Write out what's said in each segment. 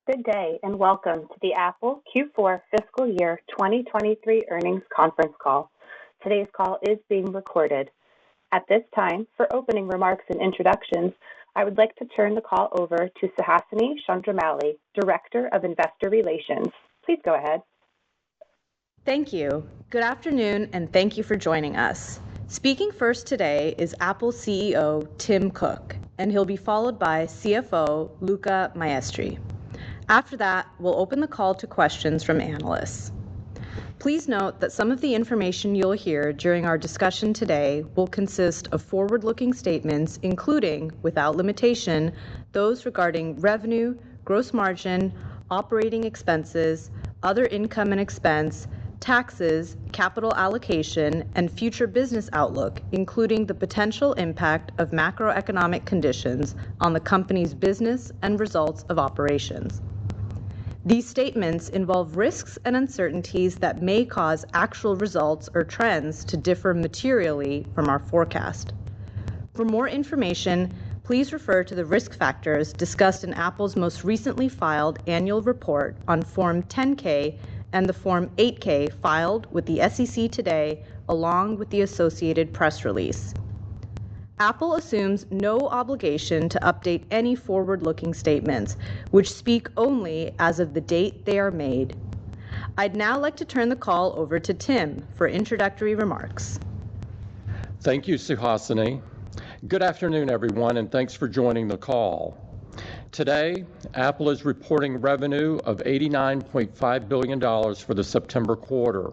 Good day and welcome to the Apple Q4 Fiscal Year 2023 Earnings Conference Call. Today's call is being recorded. At this time, for opening remarks and introductions, I would like to turn the call over to Suhasini Chandramouli, Director of Investor Relations. Please go ahead. Thank you. Good afternoon, and thank you for joining us. Speaking first today is Apple CEO Tim Cook, and he'll be followed by CFO Luca Maestri. After that, we'll open the call to questions from analysts. Please note that some of the information you'll hear during our discussion today will consist of forward-looking statements, including, without limitation, those regarding revenue, gross margin, operating expenses, other income and expense, taxes, capital allocation, and future business outlook, including the potential impact of macroeconomic conditions on the company's business and results of operations. These statements involve risks and uncertainties that may cause actual results or trends to differ materially from our forecast. For more information, please refer to the risk factors discussed in Apple's most recently filed annual report on Form 10-K and the Form 8-K filed with the SEC today, along with the associated press release. Apple assumes no obligation to update any forward-looking statements, which speak only as of the date they are made. I'd now like to turn the call over to Tim for introductory remarks. Thank you, Suhasini. Good afternoon, everyone, and thanks for joining the call. Today, Apple is reporting revenue of $89.5 billion for the September quarter.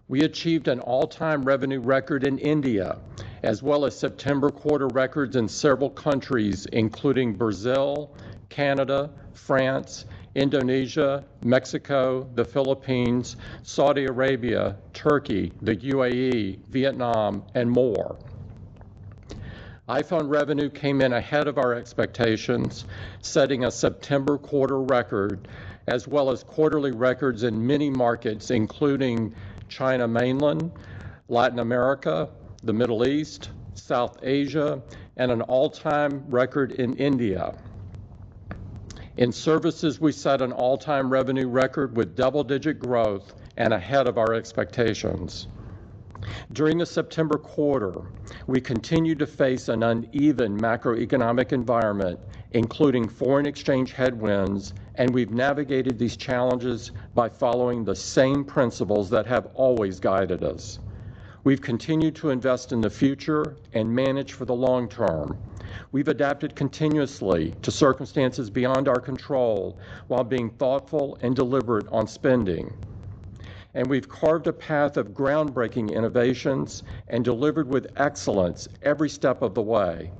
We achieved an all-time revenue record in India, as well as September quarter records in several countries, including Brazil, Canada, France, Indonesia, Mexico, the Philippines, Saudi Arabia, Turkey, the UAE, Vietnam, and more. iPhone revenue came in ahead of our expectations, setting a September quarter record, as well as quarterly records in many markets, including China mainland, Latin America, the Middle East, South Asia, and an all-time record in India. In services, we set an all-time revenue record with double-digit growth and ahead of our expectations. During the September quarter, we continued to face an uneven macroeconomic environment, including foreign exchange headwinds, and we've navigated these challenges by following the same principles that have always guided us. We've continued to invest in the future and manage for the long term. We've adapted continuously to circumstances beyond our control while being thoughtful and deliberate on spending. And we've carved a path of groundbreaking innovations and delivered with excellence every step of the way.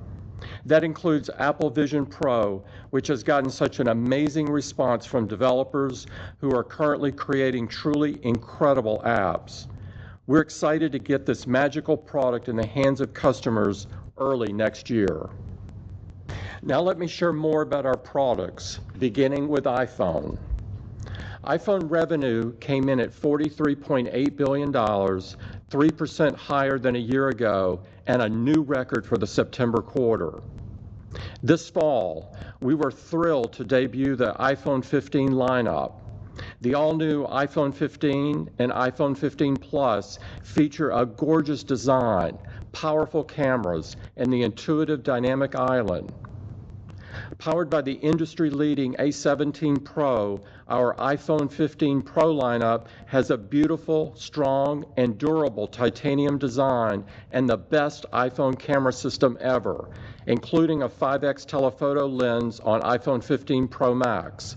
That includes Apple Vision Pro, which has gotten such an amazing response from developers who are currently creating truly incredible apps. We're excited to get this magical product in the hands of customers early next year. Now let me share more about our products, beginning with iPhone. iPhone revenue came in at $43.8 billion, 3% higher than a year ago, and a new record for the September quarter. This fall, we were thrilled to debut the iPhone 15 lineup. The all-new iPhone 15 and iPhone 15 Plus feature a gorgeous design, powerful cameras, and the intuitive dynamic island. Powered by the industry-leading A17 Pro, our iPhone 15 Pro lineup has a beautiful, strong, and durable titanium design and the best iPhone camera system ever, including a 5x telephoto lens on iPhone 15 Pro Max.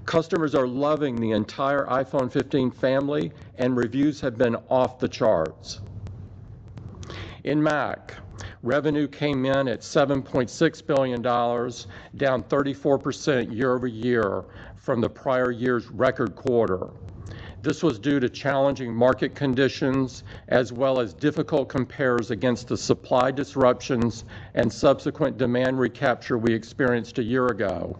Customers are loving the entire iPhone 15 family, and reviews have been off the charts. In Mac, revenue came in at $7.6 billion, down 34% year over year from the prior year's record quarter. This was due to challenging market conditions as well as difficult compares against the supply disruptions and subsequent demand recapture we experienced a year ago.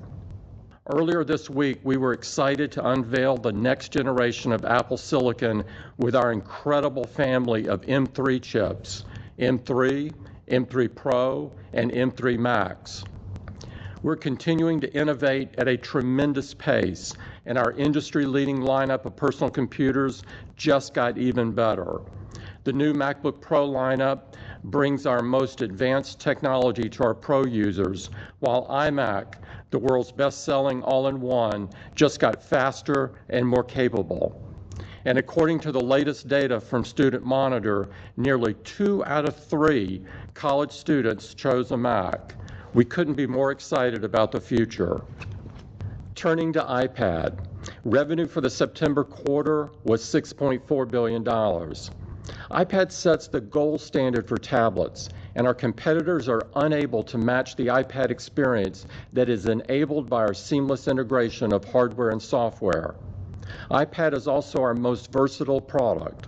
Earlier this week, we were excited to unveil the next generation of Apple Silicon with our incredible family of M3 chips, M3, M3 Pro, and M3 Max. We're continuing to innovate at a tremendous pace, and our industry-leading lineup of personal computers just got even better. The new MacBook Pro lineup brings our most advanced technology to our Pro users, while iMac, the world's best-selling all-in-one, just got faster and more capable. And according to the latest data from Student Monitor, nearly 2 out of 3 college students chose a Mac. We couldn't be more excited about the future. Turning to iPad, revenue for the September quarter was $6.4 billion. iPad sets the gold standard for tablets, and our competitors are unable to match the iPad experience that is enabled by our seamless integration of hardware and software. iPad is also our most versatile product.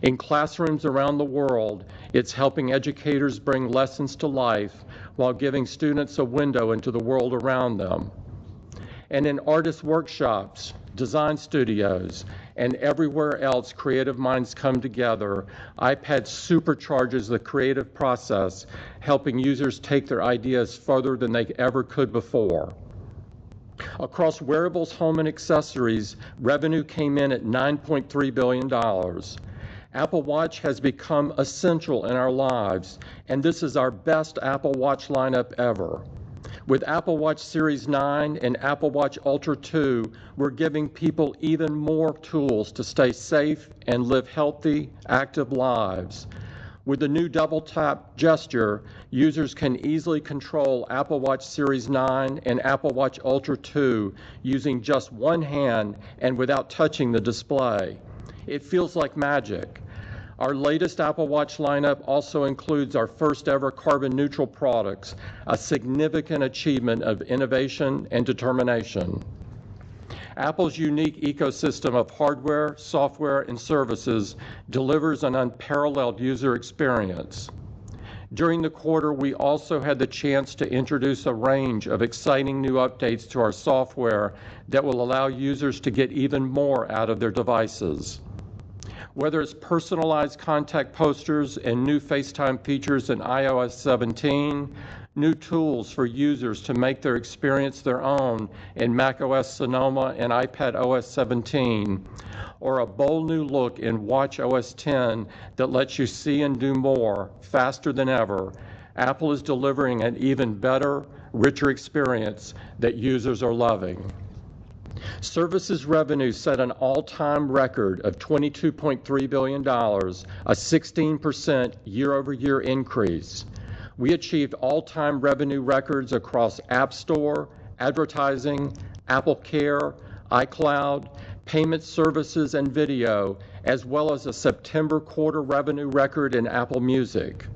In classrooms around the world, it's helping educators bring lessons to life while giving students a window into the world around them. And in artist workshops, design studios, and everywhere else creative minds come together, iPad supercharges the creative process, helping users take their ideas further than they ever could before. Across wearables, home, and accessories, revenue came in at $9.3 billion. Apple Watch has become essential in our lives, and this is our best Apple Watch lineup ever. With Apple Watch Series 9 and Apple Watch Ultra 2, we're giving people even more tools to stay safe and live healthy, active lives. With the new double tap gesture, users can easily control Apple Watch Series 9 and Apple Watch Ultra 2 using just one hand and without touching the display. It feels like magic. Our latest Apple Watch lineup also includes our first ever carbon neutral products, a significant achievement of innovation and determination. Apple's unique ecosystem of hardware, software, and services delivers an unparalleled user experience. During the quarter, we also had the chance to introduce a range of exciting new updates to our software that will allow users to get even more out of their devices. Whether it's personalized contact posters and new FaceTime features in iOS 17, new tools for users to make their experience their own in macOS Sonoma and iPad OS 17, or a bold new look in Watch OS 10 that lets you see and do more faster than ever, Apple is delivering an even better, richer experience that users are loving. Services revenue set an all-time record of $22.3 billion, a 16% year-over-year increase. We achieved all-time revenue records across App Store, advertising, Apple Care, iCloud, payment services, and video, as well as a September quarter revenue record in Apple Music.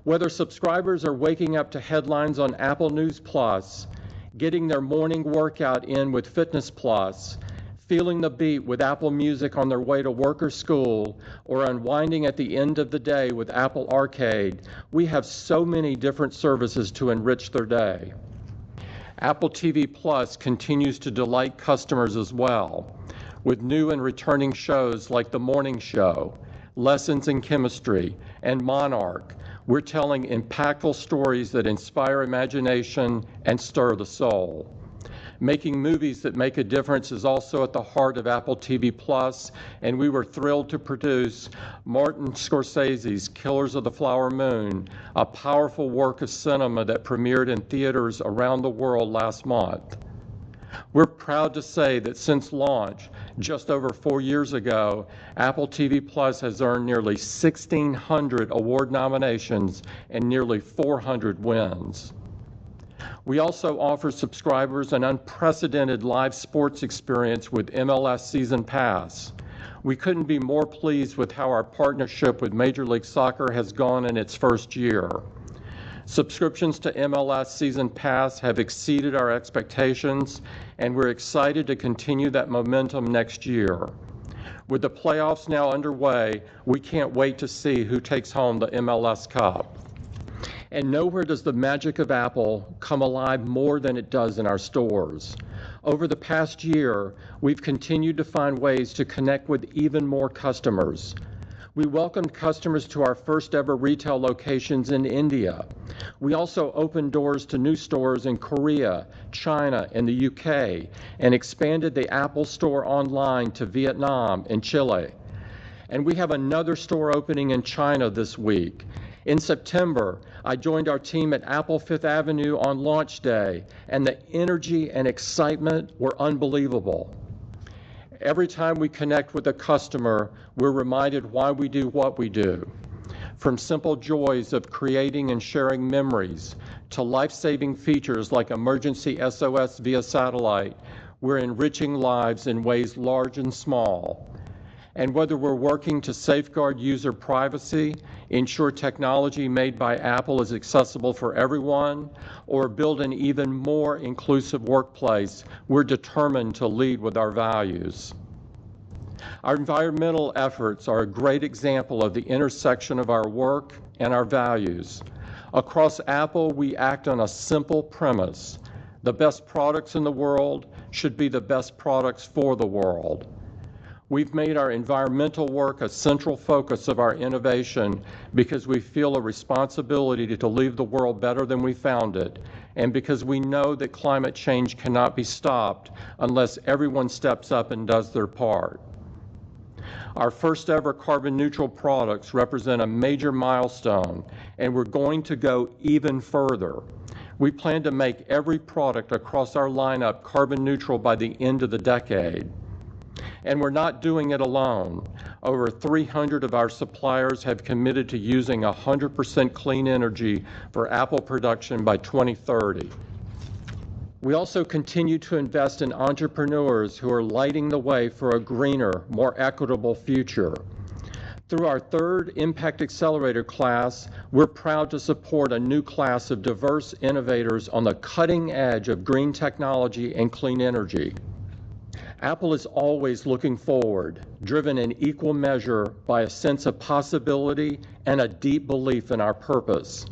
Whether subscribers are waking up to headlines on Apple News Plus, getting their morning workout in with Fitness Plus, feeling the beat with Apple Music on their way to work or school, or unwinding at the end of the day with Apple Arcade, we have so many different services to enrich their day. Apple TV Plus continues to delight customers as well, with new and returning shows like The Morning Show, Lessons in Chemistry, and Monarch. We're telling impactful stories that inspire imagination and stir the soul. Making movies that make a difference is also at the heart of Apple TV Plus, and we were thrilled to produce Martin Scorsese's Killers of the Flower Moon, a powerful work of cinema that premiered in theaters around the world last month. We're proud to say that since launch, just over 4 years ago, Apple TV Plus has earned nearly 1,600 award nominations and nearly 400 wins. We also offer subscribers an unprecedented live sports experience with MLS Season Pass. We couldn't be more pleased with how our partnership with Major League Soccer has gone in its first year. Subscriptions to MLS Season Pass have exceeded our expectations, and we're excited to continue that momentum next year. With the playoffs now underway, we can't wait to see who takes home the MLS Cup. And nowhere does the magic of Apple come alive more than it does in our stores. Over the past year, we've continued to find ways to connect with even more customers. We welcomed customers to our first ever retail locations in India. We also opened doors to new stores in Korea, China, and the UK, and expanded the Apple Store online to Vietnam and Chile. And we have another store opening in China this week. In September, I joined our team at Apple Fifth Avenue on launch day, and the energy and excitement were unbelievable. Every time we connect with a customer, we're reminded why we do what we do. From simple joys of creating and sharing memories to life-saving features like emergency SOS via satellite, we're enriching lives in ways large and small. And whether we're working to safeguard user privacy, ensure technology made by Apple is accessible for everyone, or build an even more inclusive workplace, we're determined to lead with our values. Our environmental efforts are a great example of the intersection of our work and our values. Across Apple, we act on a simple premise. The best products in the world should be the best products for the world. We've made our environmental work a central focus of our innovation because we feel a responsibility to leave the world better than we found it, and because we know that climate change cannot be stopped unless everyone steps up and does their part. Our first ever carbon neutral products represent a major milestone, and we're going to go even further. We plan to make every product across our lineup carbon neutral by the end of the decade. And we're not doing it alone. Over 300 of our suppliers have committed to using 100% clean energy for Apple production by 2030. We also continue to invest in entrepreneurs who are lighting the way for a greener, more equitable future. Through our third Impact Accelerator class, we're proud to support a new class of diverse innovators on the cutting edge of green technology and clean energy. Apple is always looking forward, driven in equal measure by a sense of possibility and a deep belief in our purpose.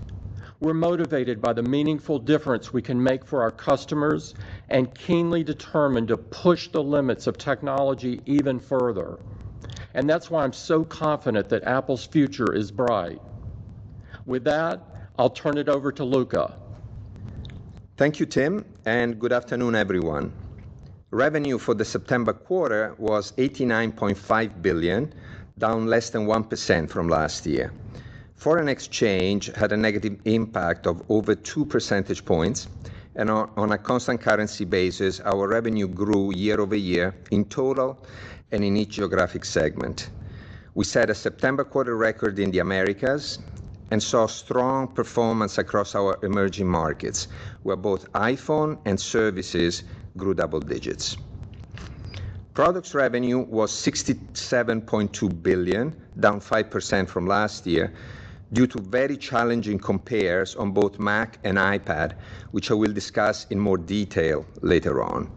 We're motivated by the meaningful difference we can make for our customers and keenly determined to push the limits of technology even further. And that's why I'm so confident that Apple's future is bright. With that, I'll turn it over to Luca. Thank you, Tim, and good afternoon, everyone. Revenue for the September quarter was $89.5 billion, down less than 1% from last year. Foreign exchange had a negative impact of over 2 percentage points, and on a constant currency basis, our revenue grew year over year in total and in each geographic segment. We set a September quarter record in the Americas and saw strong performance across our emerging markets, where both iPhone and services grew double digits. Products revenue was $67.2 billion, down 5% from last year, due to very challenging compares on both Mac and iPad, which I will discuss in more detail later on.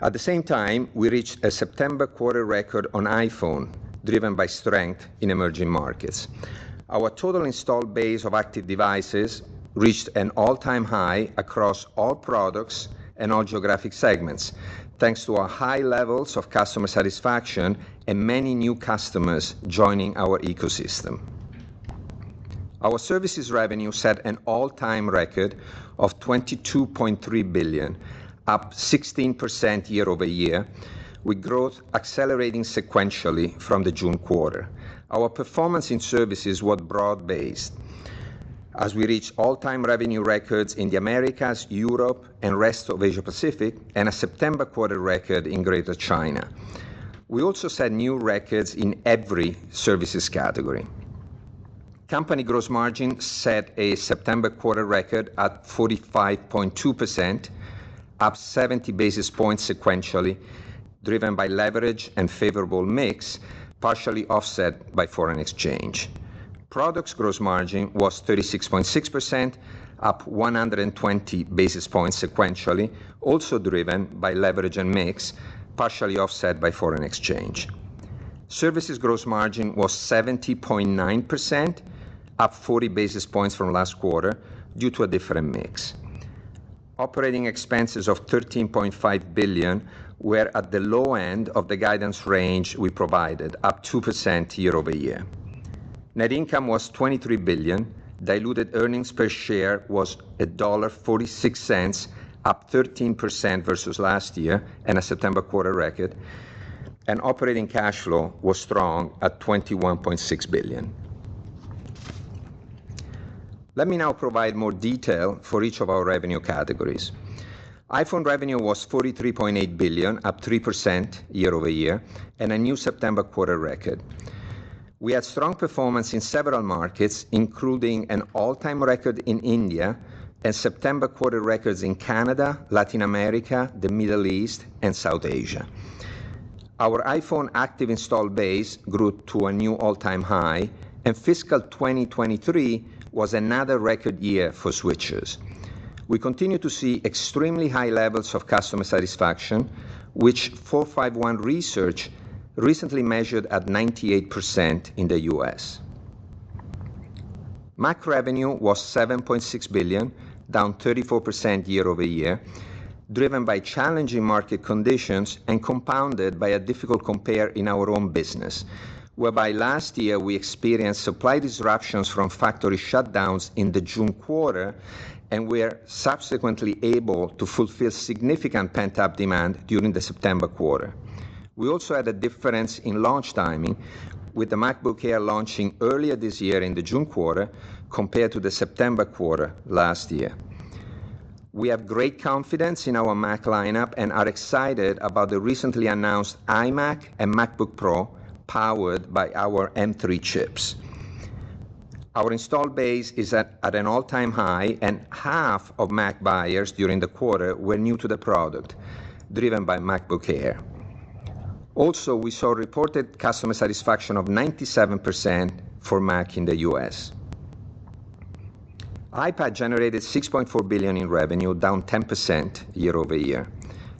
At the same time, we reached a September quarter record on iPhone, driven by strength in emerging markets. Our total installed base of active devices reached an all-time high across all products and all geographic segments, thanks to our high levels of customer satisfaction and many new customers joining our ecosystem. Our services revenue set an all-time record of $22.3 billion, up 16% year over year, with growth accelerating sequentially from the June quarter. Our performance in services was broad-based, as we reached all-time revenue records in the Americas, Europe, and rest of Asia Pacific, and a September quarter record in Greater China. We also set new records in every services category. Company gross margin set a September quarter record at 45.2%, up 70 basis points sequentially, driven by leverage and favorable mix, partially offset by foreign exchange. Products gross margin was 36.6%, up 120 basis points sequentially, also driven by leverage and mix, partially offset by foreign exchange. Services gross margin was 70.9%, up 40 basis points from last quarter due to a different mix. Operating expenses of $13.5 billion were at the low end of the guidance range we provided, up 2% year over year. Net income was $23 billion. Diluted earnings per share was $1.46, up 13% versus last year and a September quarter record. And operating cash flow was strong at $21.6 billion. Let me now provide more detail for each of our revenue categories. iPhone revenue was $43.8 billion, up 3% year over year, and a new September quarter record. We had strong performance in several markets, including an all-time record in India and September quarter records in Canada, Latin America, the Middle East, and South Asia. Our iPhone active installed base grew to a new all-time high, and fiscal 2023 was another record year for switchers. We continue to see extremely high levels of customer satisfaction, which 451 Research recently measured at 98% in the US. Mac revenue was $7.6 billion, down 34% year over year, driven by challenging market conditions and compounded by a difficult compare in our own business, whereby last year we experienced supply disruptions from factory shutdowns in the June quarter and were subsequently able to fulfill significant pent-up demand during the September quarter. We also had a difference in launch timing, with the MacBook Air launching earlier this year in the June quarter compared to the September quarter last year. We have great confidence in our Mac lineup and are excited about the recently announced iMac and MacBook Pro powered by our M3 chips. Our installed base is at an all-time high, and half of Mac buyers during the quarter were new to the product, driven by MacBook Air. Also, we saw reported customer satisfaction of 97% for Mac in the US. iPad generated $6.4 billion in revenue, down 10% year over year.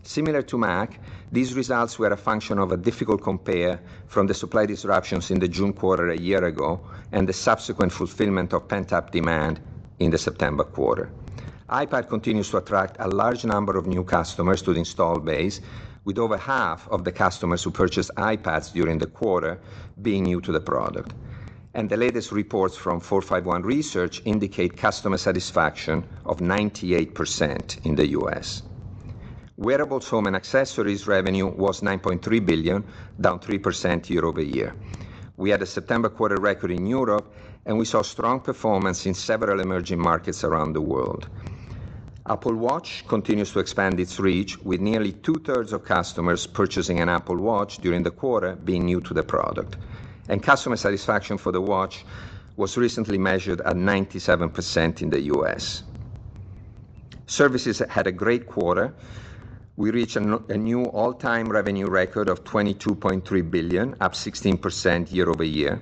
Similar to Mac, these results were a function of a difficult compare from the supply disruptions in the June quarter a year ago and the subsequent fulfillment of pent-up demand in the September quarter. iPad continues to attract a large number of new customers to the installed base, with over half of the customers who purchased iPads during the quarter being new to the product. And the latest reports from 451 Research indicate customer satisfaction of 98% in the US. Wearables, home, and accessories revenue was $9.3 billion, down 3% year over year. We had a September quarter record in Europe, and we saw strong performance in several emerging markets around the world. Apple Watch continues to expand its reach, with nearly two-thirds of customers purchasing an Apple Watch during the quarter being new to the product. And customer satisfaction for the watch was recently measured at 97% in the US. Services had a great quarter. We reached a new all-time revenue record of $22.3 billion, up 16% year over year.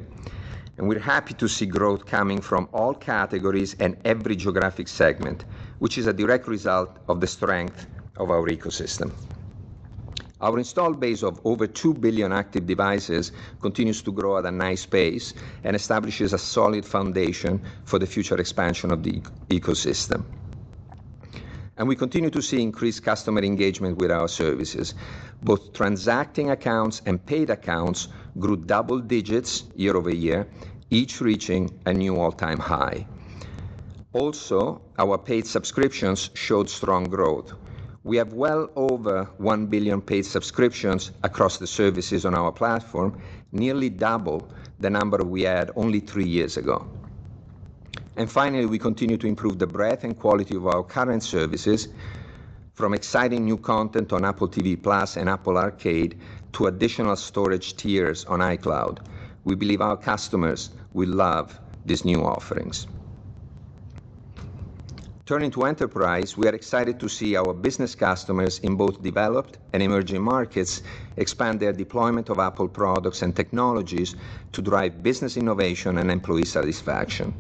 And we're happy to see growth coming from all categories and every geographic segment, which is a direct result of the strength of our ecosystem. Our installed base of over 2 billion active devices continues to grow at a nice pace and establishes a solid foundation for the future expansion of the ecosystem. And we continue to see increased customer engagement with our services. Both transacting accounts and paid accounts grew double digits year over year, each reaching a new all-time high. Also, our paid subscriptions showed strong growth. We have well over 1 billion paid subscriptions across the services on our platform, nearly double the number we had only 3 years ago. And finally, we continue to improve the breadth and quality of our current services, from exciting new content on Apple TV Plus and Apple Arcade to additional storage tiers on iCloud. We believe our customers will love these new offerings. Turning to enterprise, we are excited to see our business customers in both developed and emerging markets expand their deployment of Apple products and technologies to drive business innovation and employee satisfaction.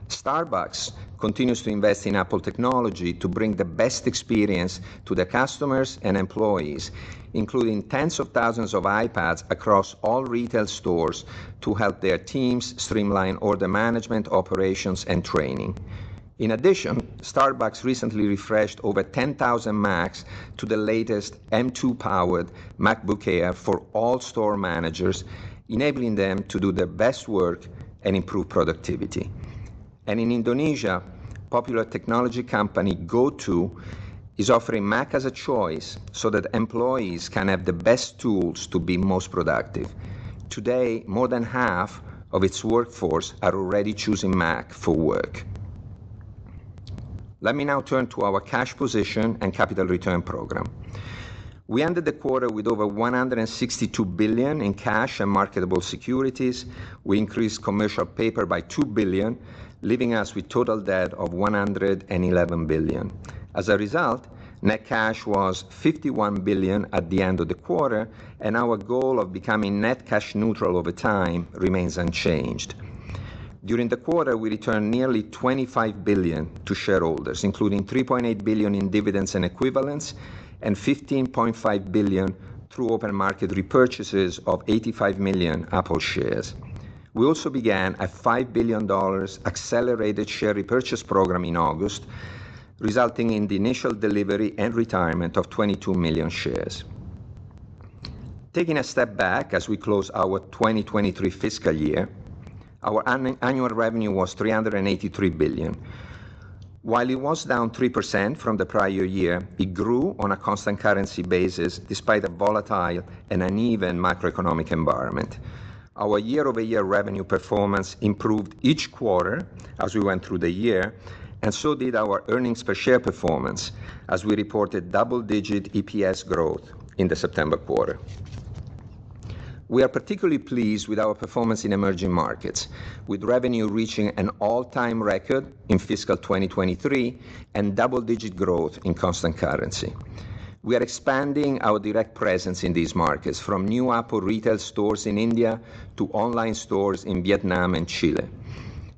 Starbucks continues to invest in Apple technology to bring the best experience to their customers and employees, including tens of thousands of iPads across all retail stores to help their teams streamline order management, operations, and training. In addition, Starbucks recently refreshed over 10,000 Macs to the latest M2-powered MacBook Air for all store managers, enabling them to do their best work and improve productivity. And in Indonesia, popular technology company GoTo is offering Mac as a choice so that employees can have the best tools to be most productive. Today, more than half of its workforce are already choosing Mac for work. Let me now turn to our cash position and capital return program. We ended the quarter with over $162 billion in cash and marketable securities. We increased commercial paper by $2 billion, leaving us with total debt of $111 billion. As a result, net cash was $51 billion at the end of the quarter, and our goal of becoming net cash neutral over time remains unchanged. During the quarter, we returned nearly $25 billion to shareholders, including $3.8 billion in dividends and equivalents, and $15.5 billion through open market repurchases of 85 million Apple shares. We also began a $5 billion accelerated share repurchase program in August, resulting in the initial delivery and retirement of 22 million shares. Taking a step back as we close our 2023 fiscal year, our annual revenue was $383 billion. While it was down 3% from the prior year, it grew on a constant currency basis despite a volatile and uneven macroeconomic environment. Our year-over-year revenue performance improved each quarter as we went through the year, and so did our earnings per share performance as we reported double-digit EPS growth in the September quarter. We are particularly pleased with our performance in emerging markets, with revenue reaching an all-time record in fiscal 2023 and double-digit growth in constant currency. We are expanding our direct presence in these markets, from new Apple retail stores in India to online stores in Vietnam and Chile.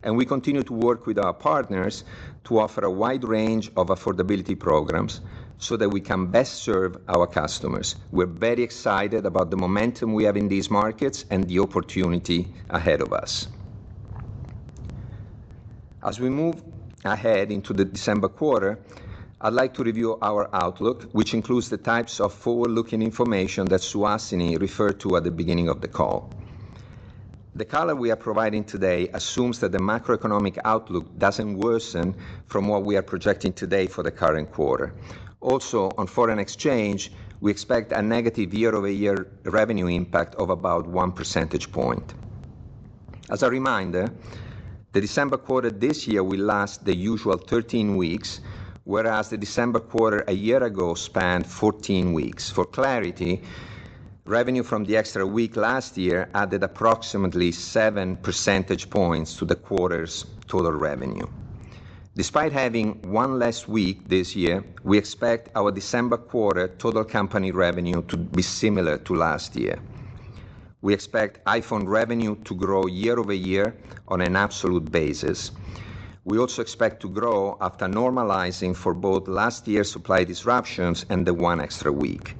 And we continue to work with our partners to offer a wide range of affordability programs so that we can best serve our customers. We're very excited about the momentum we have in these markets and the opportunity ahead of us. As we move ahead into the December quarter, I'd like to review our outlook, which includes the types of forward-looking information that Suhasini referred to at the beginning of the call. The color we are providing today assumes that the macroeconomic outlook doesn't worsen from what we are projecting today for the current quarter. Also, on foreign exchange, we expect a negative year-over-year revenue impact of about 1 percentage point. As a reminder, the December quarter this year will last the usual 13 weeks, whereas the December quarter a year ago spanned 14 weeks. For clarity, revenue from the extra week last year added approximately 7 percentage points to the quarter's total revenue. Despite having one less week this year, we expect our December quarter total company revenue to be similar to last year. We expect iPhone revenue to grow year over year on an absolute basis. We also expect to grow after normalizing for both last year's supply disruptions and the one extra week.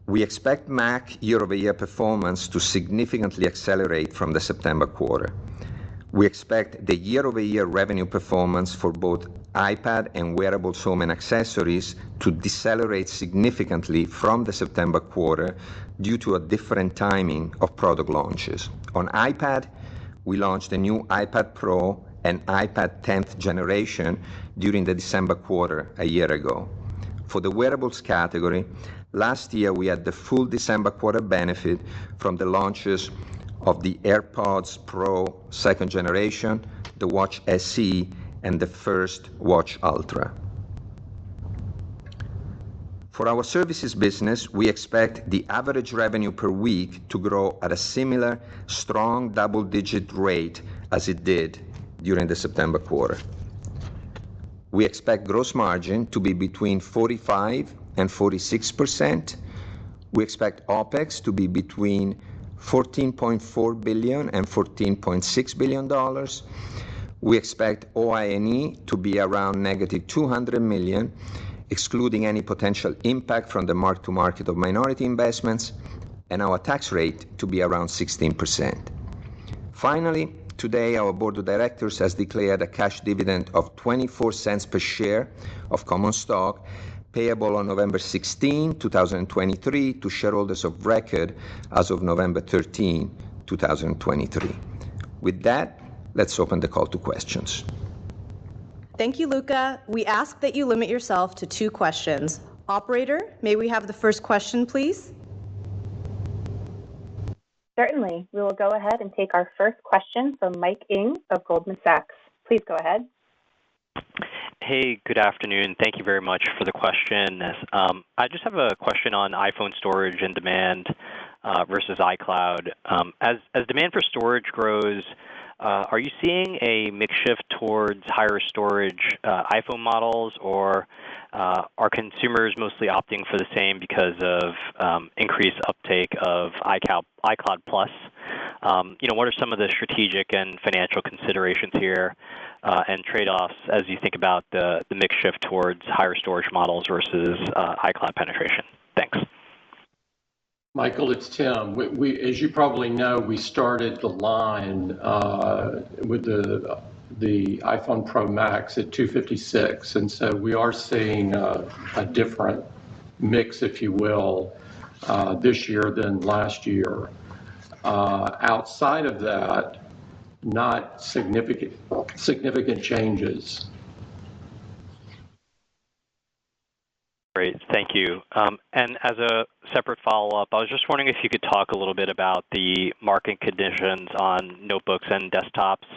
We expect Mac year-over-year performance to significantly accelerate from the September quarter. We expect the year-over-year revenue performance for both iPad and wearables, home and accessories to decelerate significantly from the September quarter due to a different timing of product launches. On iPad, we launched a new iPad Pro and iPad 10th generation during the December quarter a year ago. For the wearables category, last year we had the full December quarter benefit from the launches of the AirPods Pro 2nd generation, the Watch SE, and the first Watch Ultra. For our services business, we expect the average revenue per week to grow at a similar strong double-digit rate as it did during the September quarter. We expect gross margin to be between 45% and 46%. We expect OPEX to be between $14.4 billion and $14.6 billion. We expect OI&E to be around negative $200 million, excluding any potential impact from the mark-to-market of minority investments, and our tax rate to be around 16%. Finally, Today, our board of directors has declared a cash dividend of 24 cents per share of common stock payable on November 16, 2023 to shareholders of record as of November 13, 2023. With that, let's open the call to questions. Thank you, Luca. We ask that you limit yourself to 2 questions. Operator, may we have the first question, please? Certainly. We will go ahead and take our first question from Mike Ng of Goldman Sachs. Please go ahead. Hey, good afternoon. Thank you very much for the question. I just have a question on iPhone storage and demand versus iCloud. As demand for storage grows, are you seeing a mix shift towards higher storage iPhone models, or are consumers mostly opting for the same because of increased uptake of iCloud Plus? What are some of the strategic and financial considerations here and trade-offs as you think about the mix shift towards higher storage models versus iCloud penetration? Thanks. Michael, it's Tim. As you probably know, we started the line with the iPhone Pro Max at 256, and so we are seeing a different mix, if you will, this year than last year. Outside of that, not significant changes. Great, thank you. And as a separate follow-up, I was just wondering if you could talk a little bit about the market conditions on notebooks and desktops,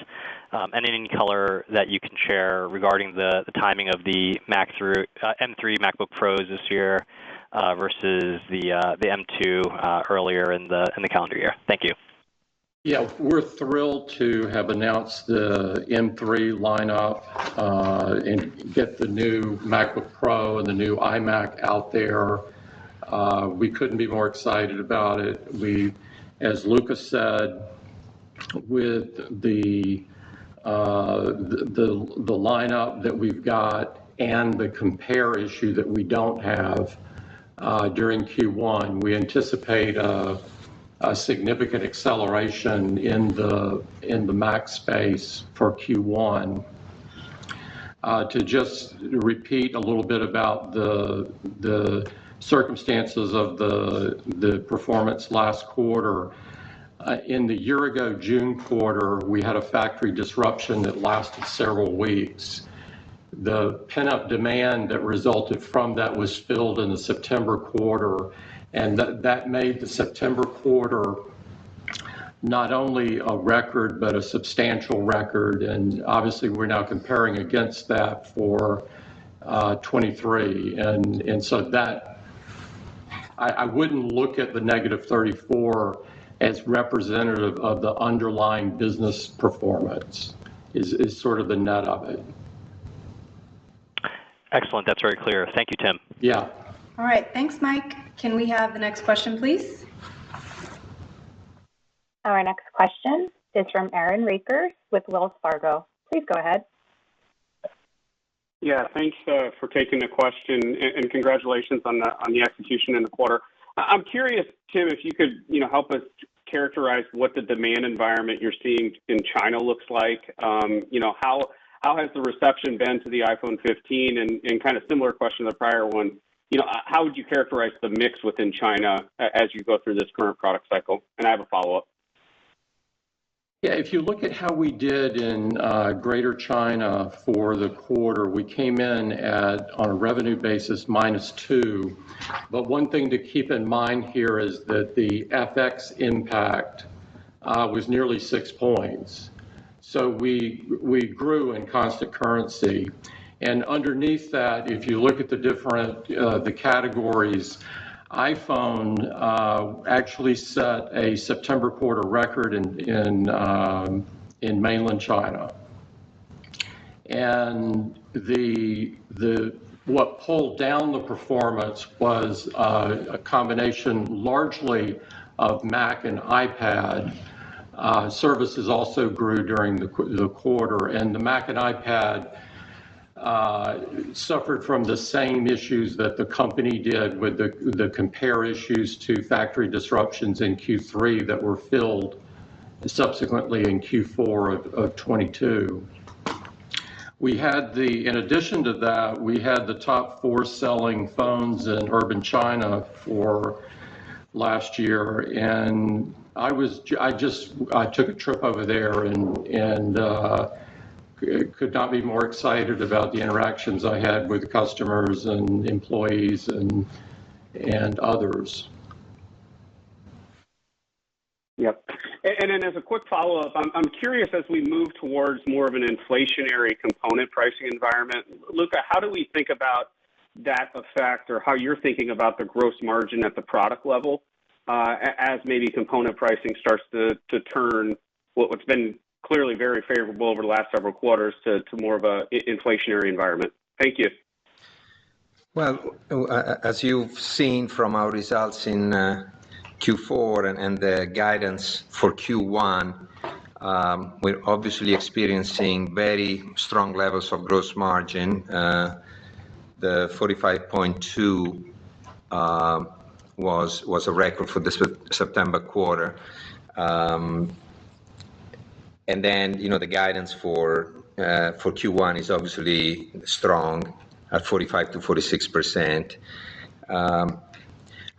and any color that you can share regarding the timing of the M3 MacBook Pros this year versus the M2 earlier in the calendar year. Thank you. Yeah, we're thrilled to have announced the M3 lineup and get the new MacBook Pro and the new iMac out there. We couldn't be more excited about it. We, as Luca said, with the lineup that we've got and the compare issue that we don't have during Q1, we anticipate a significant acceleration in the Mac space for Q1. To just repeat a little bit about the circumstances of the performance last quarter. In the year-ago June quarter, we had a factory disruption that lasted several weeks. The pent-up demand that resulted from that was filled in the September quarter, and that made the September quarter not only a record, but a substantial record. And obviously, we're now comparing against that for 23. And so that, I wouldn't look at the negative 34 as representative of the underlying business performance, is sort of the net of it. Excellent. That's very clear. Thank you, Tim. Yeah. All right. Thanks, Mike. Can we have the next question, please? Our next question is from Aaron Rakers with Wells Fargo. Please go ahead. Yeah, thanks for taking the question, and congratulations on the execution in the quarter. I'm curious, Tim, if you could help us characterize what the demand environment you're seeing in China looks like. How has the reception been to the iPhone 15? And kind of similar question to the prior one, how would you characterize the mix within China as you go through this current product cycle? And I have a follow-up. Yeah, if you look at how we did in Greater China for the quarter, we came in at, on a revenue basis, -2. But one thing to keep in mind here is that the FX impact was nearly 6 points. So we grew in constant currency. And underneath that, if you look at the categories, iPhone actually set a September quarter record in mainland China. And what pulled down the performance was a combination largely of Mac and iPad. Services also grew during the quarter, and the Mac and iPad suffered from the same issues that the company did with the compare issues to factory disruptions in Q3 that were filled subsequently in Q4 of 22. In addition to that, we had the top 4 selling phones in urban China for last year, and I took a trip over there and could not be more excited about the interactions I had with customers and employees and others. Yep. And then as a quick follow-up, I'm curious, as we move towards more of an inflationary component pricing environment, Luca, how do we think about that effect, or how you're thinking about the gross margin at the product level as maybe component pricing starts to turn what's been clearly very favorable over the last several quarters to more of an inflationary environment? Thank you. Well, as you've seen from our results in Q4 and the guidance for Q1, we're obviously experiencing very strong levels of gross margin. The 45.2 was a record for the September quarter. And then, the guidance for Q1 is obviously strong at 45 to 46%.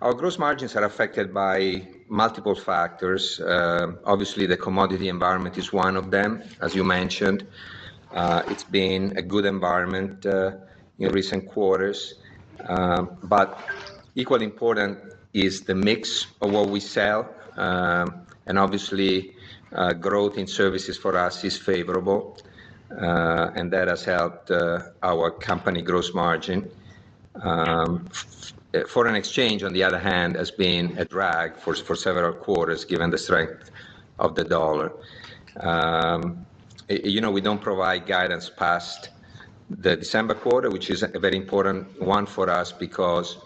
Our gross margins are affected by multiple factors. Obviously, the commodity environment is one of them, as you mentioned. It's been a good environment in recent quarters. But equally important is the mix of what we sell. And obviously, growth in services for us is favorable. And that has helped our company gross margin. Foreign exchange, on the other hand, has been a drag for several quarters, given the strength of the dollar. We don't provide guidance past the December quarter, which is a very important one for us because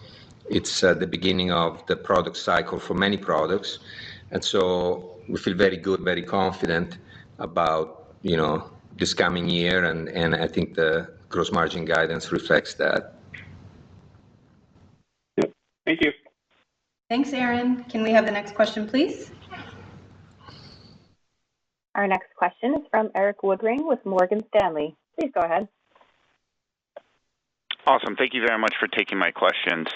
it's the beginning of the product cycle for many products. And so we feel very good, very confident about, this coming year, and I think the gross margin guidance reflects that. Thank you. Thanks, Aaron. Can we have the next question, please? Our next question is from Eric Woodring with Morgan Stanley. Please go ahead. Awesome. Thank you very much for taking my questions.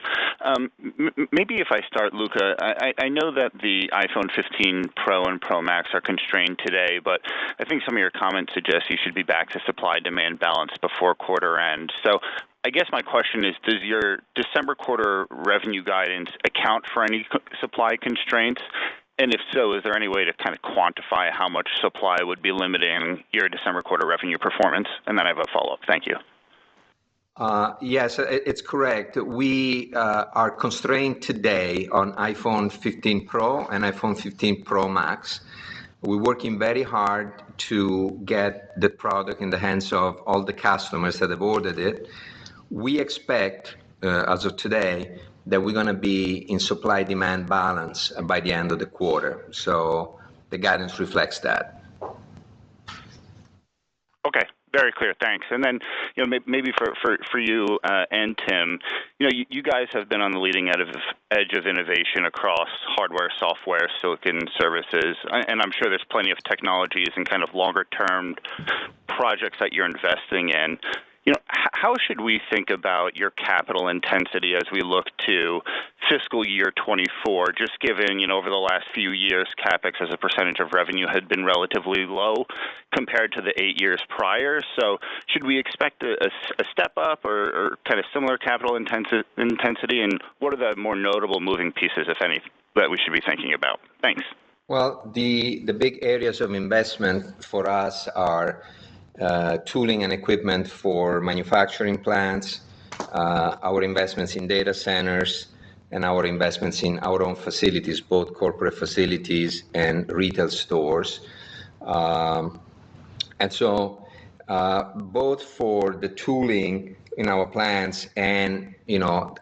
Maybe if I start, Luca, I know that the iPhone 15 Pro and Pro Max are constrained today, but I think some of your comments suggest you should be back to supply-demand balance before quarter end. So I guess my question is, does your December quarter revenue guidance account for any supply constraints? And if so, is there any way to kind of quantify how much supply would be limiting your December quarter revenue performance? And then I have a follow-up. Thank you. Yes, it's correct. We are constrained today on iPhone 15 Pro and iPhone 15 Pro Max. We're working very hard to get the product in the hands of all the customers that have ordered it. We expect, as of today, that we're going to be in supply-demand balance by the end of the quarter. So the guidance reflects that. Okay. Very clear. Thanks. And then, maybe for you and Tim, you guys have been on the leading edge of innovation across hardware, software, silicon, services, and I'm sure there's plenty of technologies and kind of longer-term projects that you're investing in. How should we think about your capital intensity as we look to fiscal year 24, just given, over the last few years, CapEx as a percentage of revenue had been relatively low compared to the 8 years prior. So should we expect a step up or kind of similar capital intensity? And what are the more notable moving pieces, if any, that we should be thinking about? Thanks. Well, the big areas of investment for us are tooling and equipment for manufacturing plants, our investments in data centers, and our investments in our own facilities, both corporate facilities and retail stores. And so both for the tooling in our plants and,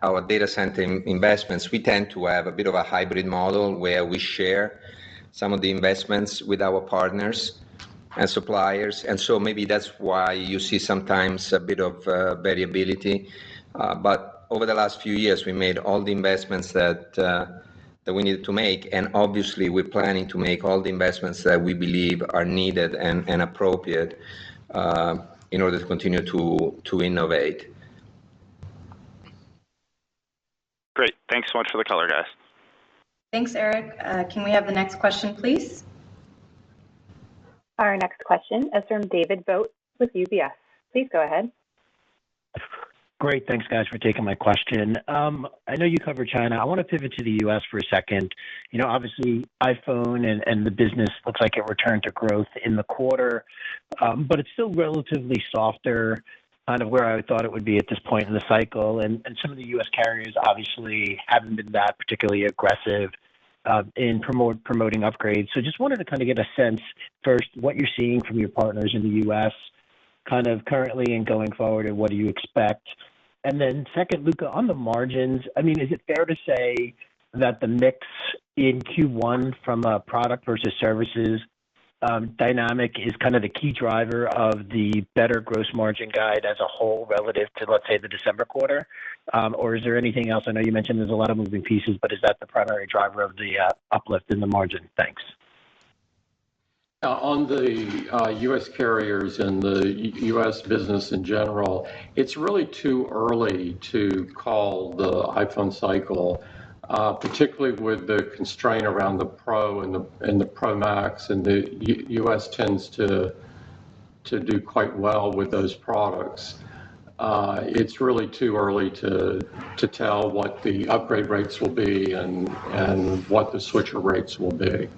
our data center investments, we tend to have a bit of a hybrid model where we share some of the investments with our partners and suppliers. And so maybe that's why you see sometimes a bit of variability. But over the last few years, we made all the investments that that we needed to make, and obviously we're planning to make all the investments that we believe are needed and appropriate in order to continue to innovate. Great. Thanks so much for the color, guys. Thanks, Eric. Can we have the next question, please? Our next question is from David Vogt with UBS. Please go ahead. Great. Thanks, guys, for taking my question. I know you cover China. I want to pivot to the U.S. for a second. You know, obviously, iPhone and the business looks like it returned to growth in the quarter, but it's still relatively softer, kind of where I thought it would be at this point in the cycle. And some of the U.S. carriers obviously haven't been that particularly aggressive in promoting upgrades. So just wanted to kind of get a sense, first, what you're seeing from your partners in the U.S., kind of currently and going forward, and what do you expect? And then second, Luca, on the margins, I mean, is it fair to say that the mix in Q1 from a product versus services dynamic is kind of the key driver of the better gross margin guide as a whole relative to, let's say, the December quarter? Or is there anything else? I know you mentioned there's a lot of moving pieces, but is that the primary driver of the uplift in the margin? Thanks. On the U.S. carriers and the U.S. business in general, it's really too early to call the iPhone cycle, particularly with the constraint around the Pro and the Pro Max, and the U.S. tends to do quite well with those products. It's really too early to tell what the upgrade rates will be and what the switcher rates will be.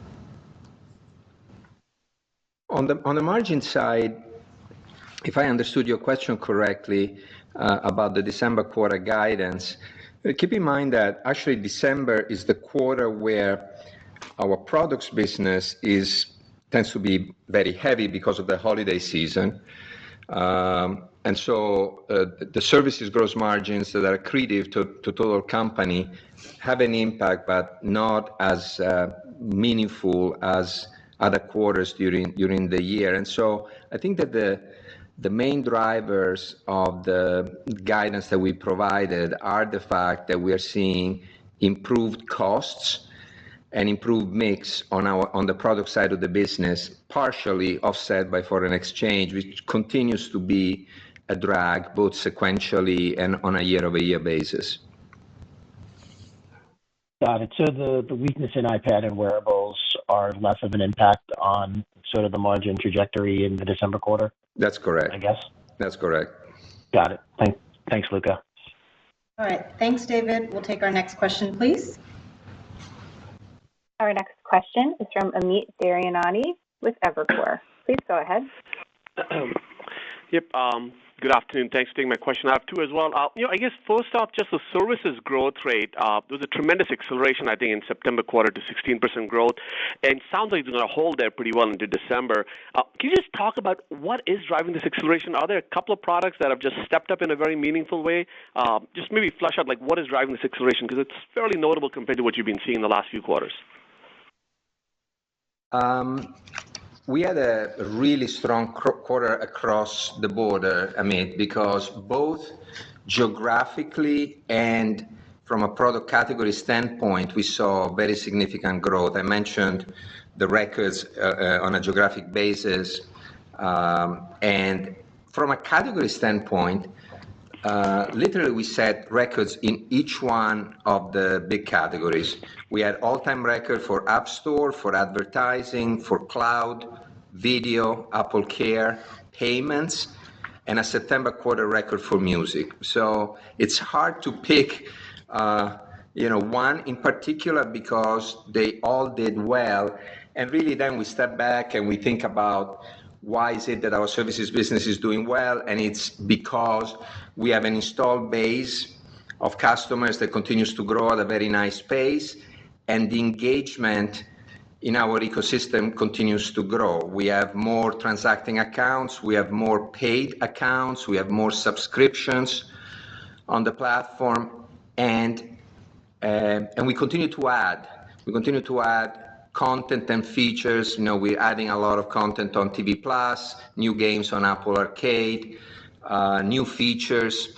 On the margin side, if I understood your question correctly about the December quarter guidance, keep in mind that actually December is the quarter where our products business tends to be very heavy because of the holiday season. And so the services gross margins that are accretive to total company have an impact, but not as meaningful as other quarters during the year. And so I think that the main drivers of the guidance that we provided are the fact that we are seeing improved costs and improved mix on the product side of the business, partially offset by foreign exchange, which continues to be a drag both sequentially and on a year-over-year basis. Got it. So the weakness in iPad and wearables are less of an impact on sort of the margin trajectory in the December quarter? That's correct. I guess? That's correct. Got it. Thanks, Luca. All right. Thanks, David. We'll take our next question, please. Our next question is from Amit Daryanani with Evercore. Please go ahead. Yep. Good afternoon. Thanks for taking my question. I have two as well. I guess first off, just the services growth rate. There was a tremendous acceleration, I think, in September quarter to 16% growth, and sounds like it's going to hold there pretty well into December. Can you just talk about what is driving this acceleration? Are there a couple of products that have just stepped up in a very meaningful way? Just maybe flesh out like what is driving this acceleration, because it's fairly notable compared to what you've been seeing in the last few quarters. We had a really strong quarter across the board, Amit, because both geographically and from a product category standpoint, we saw very significant growth. I mentioned the records on a geographic basis. And from a category standpoint, literally we set records in each one of the big categories. We had all-time record for App Store, for advertising, for cloud, video, Apple Care, payments, and a September quarter record for music. So it's hard to pick one in particular because they all did well. And really then we step back and we think about why is it that our services business is doing well, and it's because we have an installed base of customers that continues to grow at a very nice pace, and the engagement in our ecosystem continues to grow. We have more transacting accounts, we have more paid accounts, we have more subscriptions on the platform, and we continue to add. We continue to add content and features. We're adding a lot of content on TV Plus, new games on Apple Arcade, new features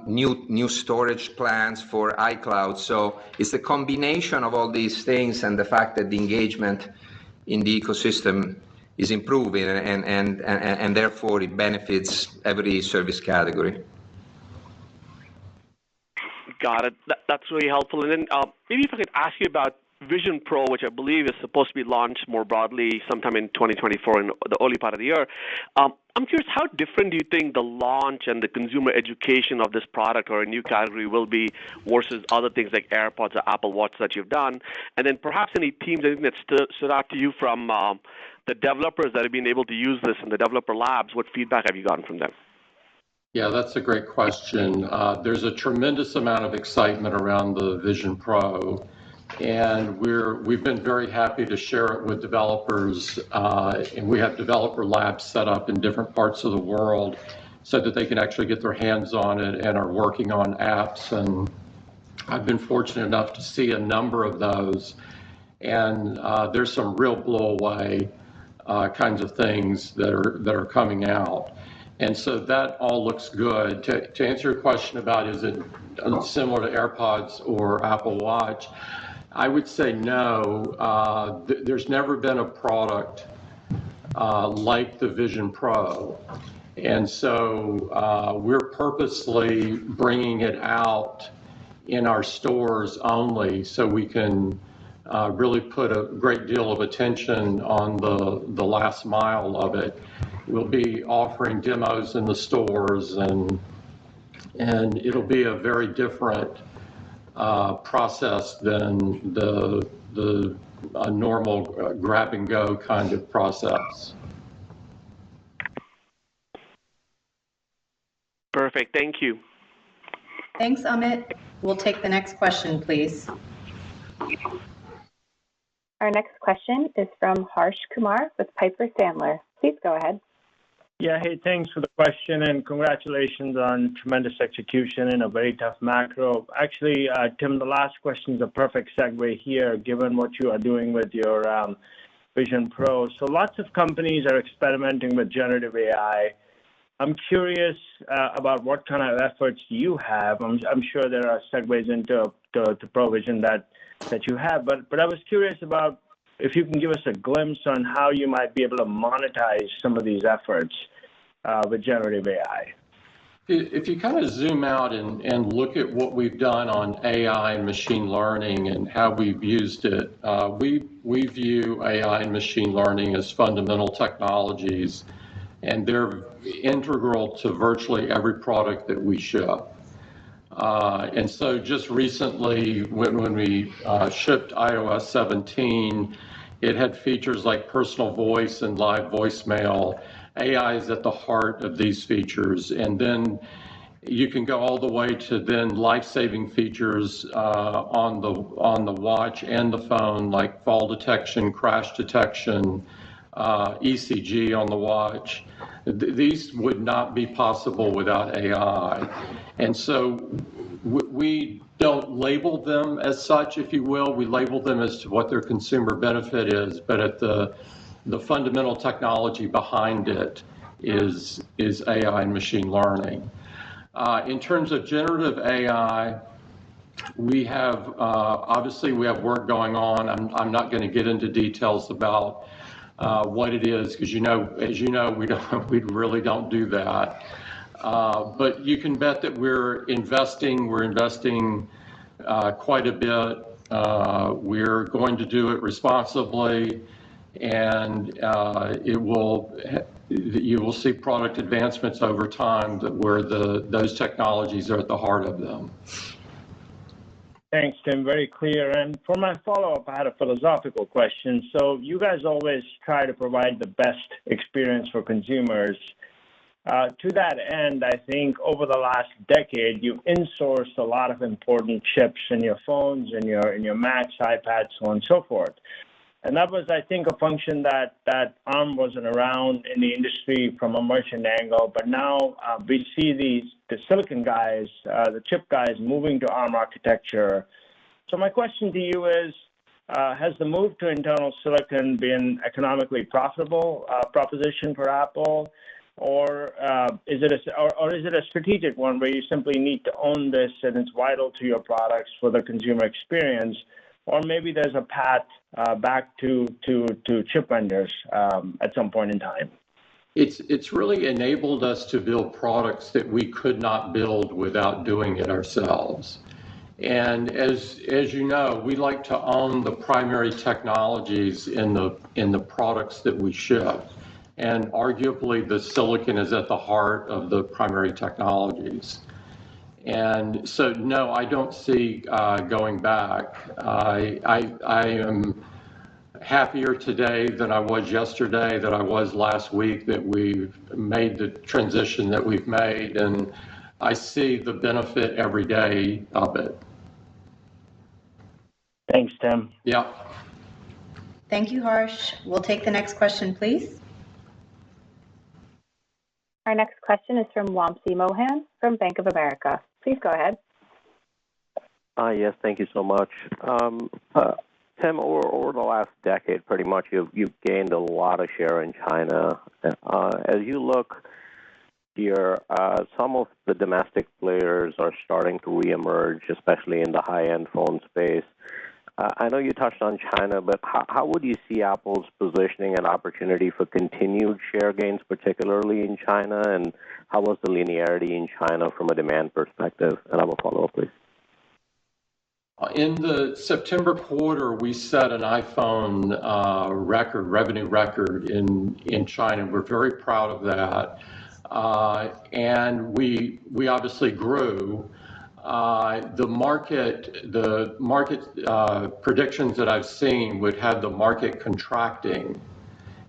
new storage plans for iCloud. So it's the combination of all these things and the fact that the engagement in the ecosystem is improving, and therefore it benefits every service category. Got it. That's really helpful. And then maybe if I could ask you about Vision Pro, which I believe is supposed to be launched more broadly sometime in 2024 in the early part of the year. I'm curious, how different do you think the launch and the consumer education of this product or a new category will be versus other things like AirPods or Apple Watch that you've done? And then perhaps any themes that stood out to you from the developers that have been able to use this in the developer labs. What feedback have you gotten from them? Yeah, that's a great question. There's a tremendous amount of excitement around the Vision Pro, and we've been very happy to share it with developers, and we have developer labs set up in different parts of the world so that they can actually get their hands on it and are working on apps. And I've been fortunate enough to see a number of those, and there's some real blow away kinds of things that are coming out. And so that all looks good. To answer your question about is it similar to AirPods or Apple Watch, I would say no. There's never been a product like the Vision Pro. And so we're purposely bringing it out in our stores only so we can really put a great deal of attention on the last mile of it. We'll be offering demos in the stores, and it'll be a very different process than a normal grab and go kind of process. Perfect. Thank you. Thanks, Amit. We'll take the next question, please. Our next question is from Harsh Kumar with Piper Sandler. Please go ahead. Yeah, hey, thanks for the question and congratulations on tremendous execution in a very tough macro. Actually, Tim, the last question is a perfect segue here, given what you are doing with your Vision Pro. So lots of companies are experimenting with generative AI. I'm curious about what kind of efforts you have. I'm sure there are segues into ProVision that you have, but I was curious about if you can give us a glimpse on how you might be able to monetize some of these efforts with generative AI. If you kind of zoom out and look at what we've done on AI and machine learning and how we've used it, we view AI and machine learning as fundamental technologies, and they're integral to virtually every product that we ship. And so just recently, when we shipped iOS 17, it had features like personal voice and live voicemail. AI is at the heart of these features. And then you can go all the way to then life-saving features on the watch and the phone, like fall detection, crash detection, ECG on the watch. These would not be possible without AI. And so we don't label them as such, if you will. We label them as to what their consumer benefit is, but at the fundamental technology behind it is AI and machine learning. In terms of generative AI, we have obviously we have work going on. I'm not going to get into details about what it is, because as you know, we really don't do that. But you can bet that we're investing quite a bit. We're going to do it responsibly, and you will see product advancements over time where those technologies are at the heart of them. Thanks, Tim. Very clear. And for my follow-up, I had a philosophical question. So you guys always try to provide the best experience for consumers. To that end, I think over the last decade, you've insourced a lot of important chips in your phones, in your Macs, iPads, so on and so forth. And that was, I think, a function that ARM wasn't around in the industry from a merchant angle. But now we see the silicon guys, the chip guys, moving to ARM architecture. So my question to you is, has the move to internal silicon been economically profitable proposition for Apple? or is it a strategic one where you simply need to own this and it's vital to your products for the consumer experience, or maybe there's a path back to chip vendors at some point in time? It's really enabled us to build products that we could not build without doing it ourselves. And as you know, we like to own the primary technologies in the products that we ship. And arguably the silicon is at the heart of the primary technologies. And so no, I don't see going back. I am happier today than I was yesterday, that I was last week, that we've made the transition that we've made, and I see the benefit every day of it. Thanks, Tim. Yeah. Thank you, Harsh. We'll take the next question, please. Our next question is from Wamsi Mohan from Bank of America. Please go ahead. Yes, thank you so much. Tim, over the last decade, pretty much, you've gained a lot of share in China. As you look here, some of the domestic players are starting to reemerge, especially in the high-end phone space. I know you touched on China, but how would you see Apple's positioning and opportunity for continued share gains, particularly in China? And how was the linearity in China from a demand perspective? And I have a follow-up, please. In the September quarter, we set an iPhone revenue record in China. We're very proud of that. And we obviously grew. The market predictions that I've seen would have the market contracting.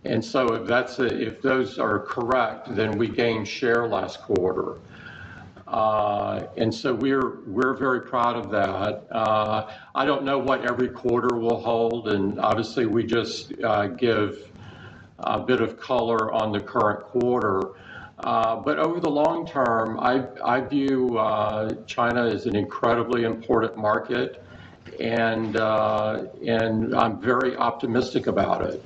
And so if those are correct, then we gained share last quarter. And so we're very proud of that. I don't know what every quarter will hold, and obviously we just give a bit of color on the current quarter. But over the long term, I view China as an incredibly important market, and I'm very optimistic about it.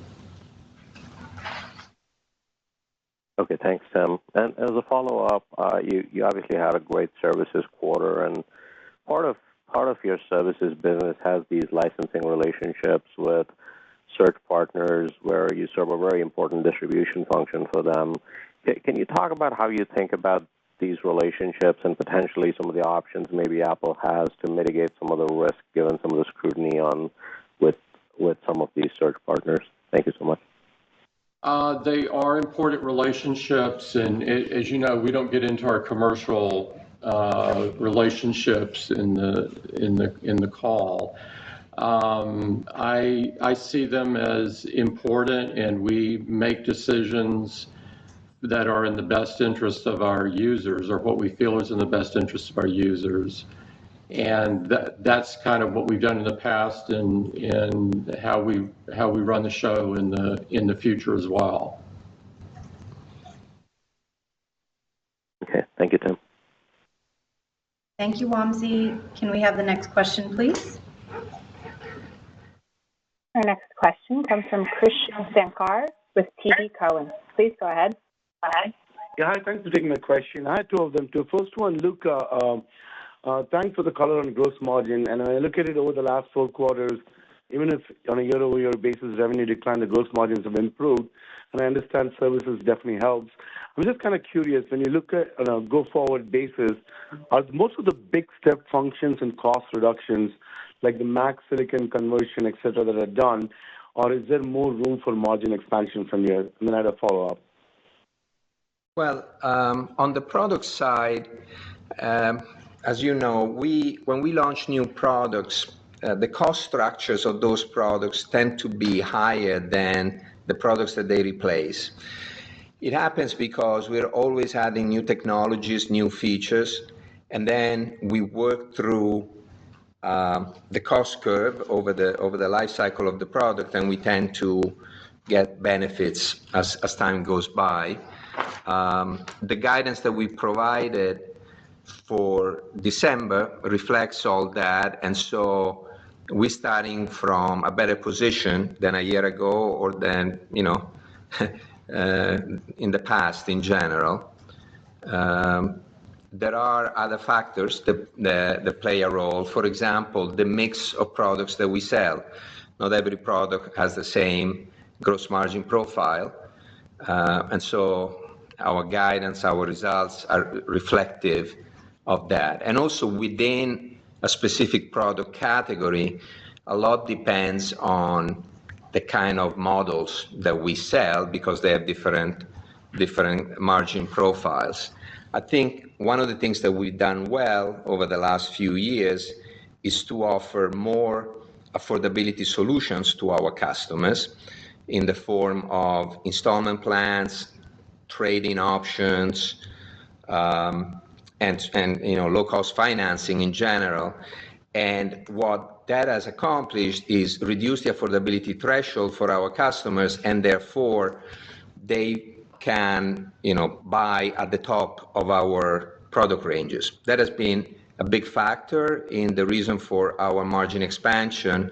Okay, thanks, Tim. And as a follow-up, you obviously had a great services quarter, and part of your services business has these licensing relationships with search partners where you serve a very important distribution function for them. Can you talk about how you think about these relationships and potentially some of the options maybe Apple has to mitigate some of the risk given some of the scrutiny with some of these search partners? Thank you so much. They are important relationships, and as you know, we don't get into our commercial relationships in the call. I see them as important, and we make decisions that are in the best interest of our users, or what we feel is in the best interest of our users. And that's kind of what we've done in the past, and how we run the show in the future as well. Okay, thank you, Tim. Thank you, Wamsi. Can we have the next question, please? Our next question comes from Krish Sankar with TD Cowen. Please go ahead. Yeah, hi, thanks for taking my question. I had two of them too. First one, Luca, thanks for the color on gross margin. And when I look at it over the last 4 quarters, even if on a year-over-year basis revenue decline, the gross margins have improved. And I understand services definitely helps. I'm just kind of curious, when you look at on a go-forward basis, are most of the big step functions and cost reductions, like the Mac silicon conversion, et cetera, that are done, or is there more room for margin expansion from here? And then I had a follow-up. Well, on the product side, as you know, when we launch new products, the cost structures of those products tend to be higher than the products that they replace. It happens because we're always adding new technologies, new features, and then we work through the cost curve over the life cycle of the product, and we tend to get benefits as time goes by. The guidance that we provided for December reflects all that, and so we're starting from a better position than a year ago, or than in the past in general. There are other factors that play a role. For example, the mix of products that we sell. Not every product has the same gross margin profile. And so our guidance, our results are reflective of that. And also within a specific product category, a lot depends on the kind of models that we sell because they have different margin profiles. I think one of the things that we've done well over the last few years is to offer more affordability solutions to our customers in the form of installment plans, trading options, and low-cost financing in general. And what that has accomplished is reduce the affordability threshold for our customers, and therefore they can buy at the top of our product ranges. That has been a big factor in the reason for our margin expansion.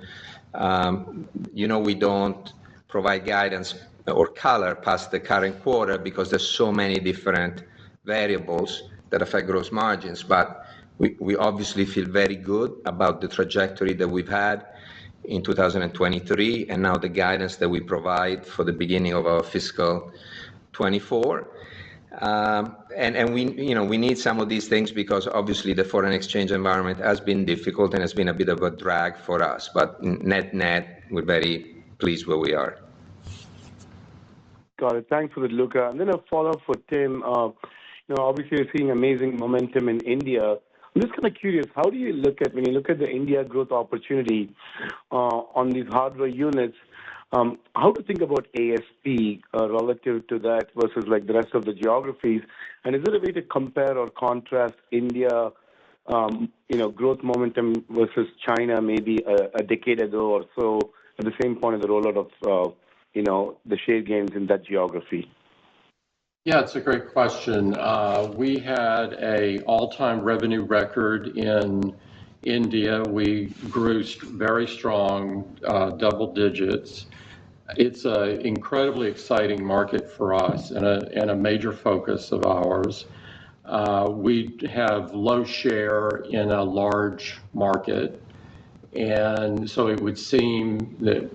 We don't provide guidance or color past the current quarter because there's so many different variables that affect gross margins, but we obviously feel very good about the trajectory that we've had in 2023 and now the guidance that we provide for the beginning of our fiscal 24. And we need some of these things because obviously the foreign exchange environment has been difficult and has been a bit of a drag for us. But net, we're very pleased where we are. Got it. Thanks for that, Luca. And then a follow-up for Tim. Obviously you're seeing amazing momentum in India. I'm just kind of curious, how do you look at, when you look at the India growth opportunity on these hardware units, how to think about ASP relative to that versus like the rest of the geographies? And is there a way to compare or contrast India, growth momentum versus China maybe a decade ago or so at the same point of the rollout of, the share gains in that geography? Yeah, it's a great question. We had an all-time revenue record in India. We grew very strong, double digits. It's an incredibly exciting market for us and a major focus of ours. We have low share in a large market, and so it would seem that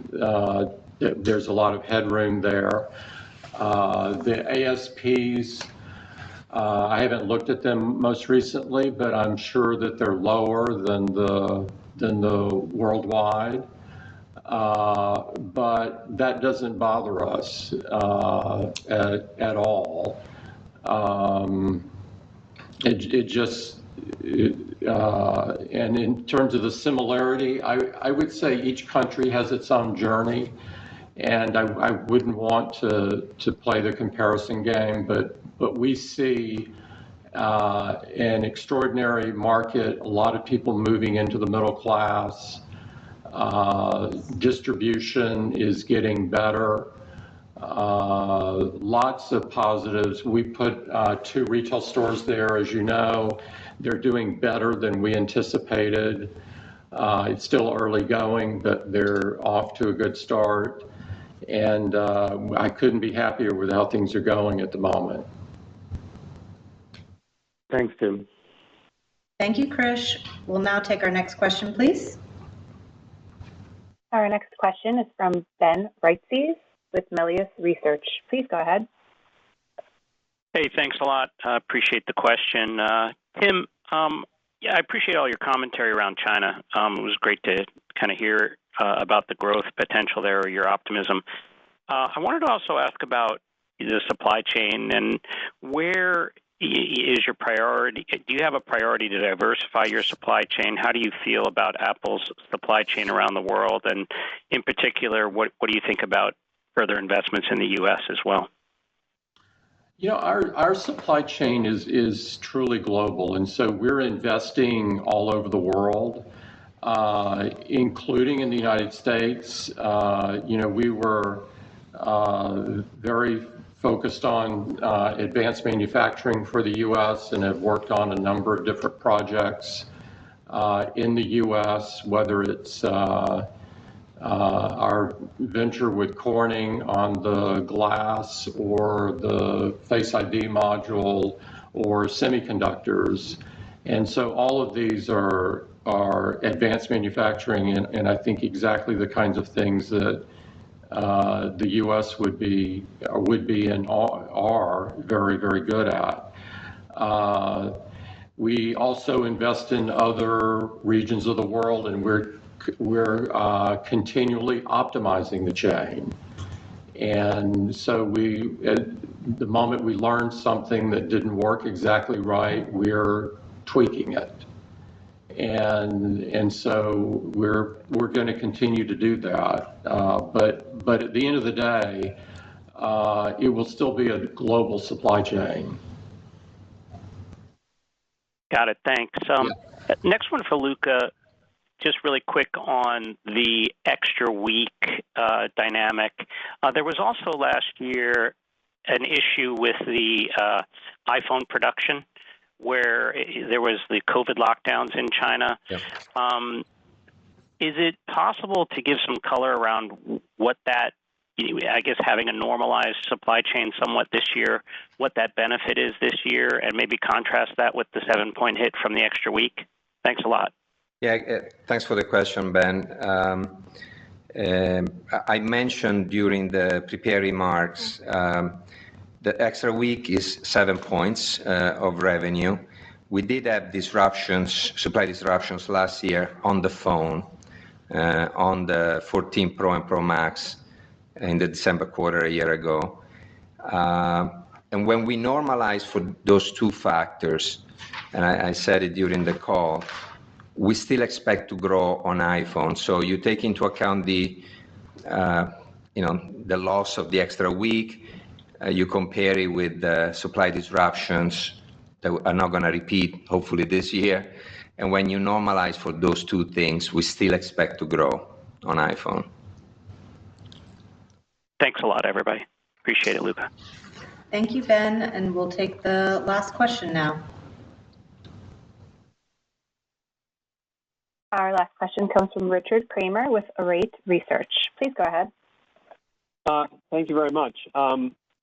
there's a lot of headroom there. The ASPs, I haven't looked at them most recently, but I'm sure that they're lower than the worldwide. But that doesn't bother us at all. And in terms of the similarity, I would say each country has its own journey, and I wouldn't want to play the comparison game, but we see an extraordinary market, a lot of people moving into the middle class. Distribution is getting better. Lots of positives. We put 2 retail stores there, as you know. They're doing better than we anticipated. It's still early going, but they're off to a good start. And I couldn't be happier with how things are going at the moment. Thanks, Tim. Thank you, Krish. We'll now take our next question, please. Our next question is from Ben Reitzes with Melius Research. Please go ahead. Hey, thanks a lot. Appreciate the question. Tim, I appreciate all your commentary around China. It was great to kind of hear about the growth potential there, or your optimism. I wanted to also ask about the supply chain and where is your priority? Do you have a priority to diversify your supply chain? How do you feel about Apple's supply chain around the world? And in particular, what do you think about further investments in the U.S. as well? Our supply chain is truly global, and so we're investing all over the world, including in the United States. We were very focused on advanced manufacturing for the U.S. and have worked on a number of different projects in the U.S., whether it's our venture with Corning on the glass or the Face ID module or semiconductors. And so all of these are advanced manufacturing, and I think exactly the kinds of things that the U.S. would be and are very, very good at. We also invest in other regions of the world, and we're continually optimizing the chain. And so at the moment we learn something that didn't work exactly right, we're tweaking it. And so we're going to continue to do that. But at the end of the day, it will still be a global supply chain. Got it. Thanks. Next one for Luca. Just really quick on the extra week dynamic. There was also last year an issue with the iPhone production where there was the COVID lockdowns in China. Yep. Is it possible to give some color around what that, I guess having a normalized supply chain somewhat this year, what that benefit is this year, and maybe contrast that with the 7-point hit from the extra week? Thanks a lot. Yeah, thanks for the question, Ben. I mentioned during the prepared remarks the extra week is 7 points of revenue. We did have supply disruptions last year on the phone, on the 14 Pro and Pro Max in the December quarter a year ago. And when we normalize for those two factors, and I said it during the call, we still expect to grow on iPhone. So you take into account the loss of the extra week, you compare it with the supply disruptions that are not going to repeat, hopefully this year. And when you normalize for those two things, we still expect to grow on iPhone. Thanks a lot, everybody. Appreciate it, Luca. Thank you, Ben. And we'll take the last question now. Our last question comes from Richard Kramer with Arete Research. Please go ahead. Thank you very much.